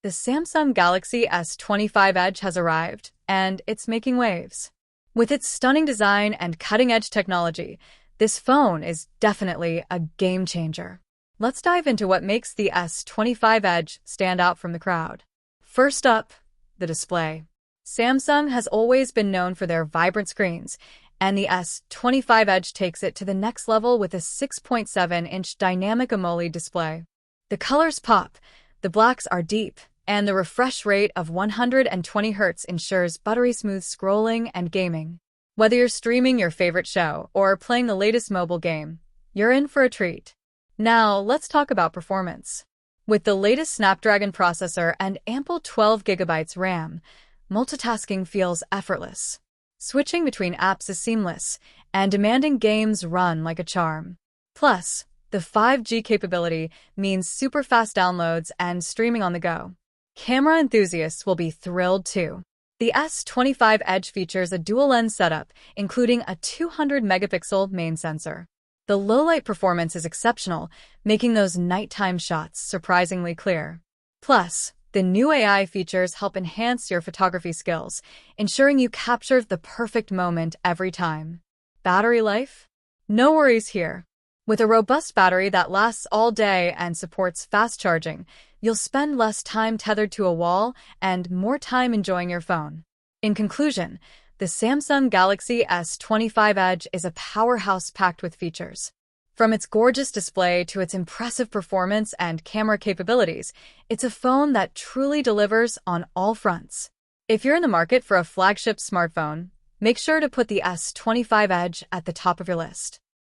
The Samsung Galaxy S25 Edge has arrived, and it's making waves. With its stunning design and cutting-edge technology, this phone is definitely a game changer. Let's dive into what makes the S25 Edge stand out from the crowd. First up, the display. Samsung has always been known for their vibrant screens, and the S25 Edge takes it to the next level with a 6.7-inch dynamic AMOLED display. The colors pop, the blacks are deep, and the refresh rate of 120 Hz ensures buttery-smooth scrolling and gaming. Whether you're streaming your favorite show or playing the latest mobile game, you're in for a treat. Now, let's talk about performance. With the latest Snapdragon processor and ample 12 GB RAM, multitasking feels effortless. Switching between apps is seamless, and demanding games run like a charm. Plus, the 5G capability means super fast downloads and streaming on the go. Camera enthusiasts will be thrilled too. The S25 Edge features a dual-lens setup, including a 200-megapixel main sensor. The low-light performance is exceptional, making those nighttime shots surprisingly clear. Plus, the new AI features help enhance your photography skills, ensuring you capture the perfect moment every time. Battery life? No worries here. With a robust battery that lasts all day and supports fast charging, you'll spend less time tethered to a wall and more time enjoying your phone. In conclusion, the Samsung Galaxy S25 Edge is a powerhouse packed with features. From its gorgeous display to its impressive performance and camera capabilities, it's a phone that truly delivers on all fronts. If you're in the market for a flagship smartphone, make sure to put the S25 Edge at the top of your list.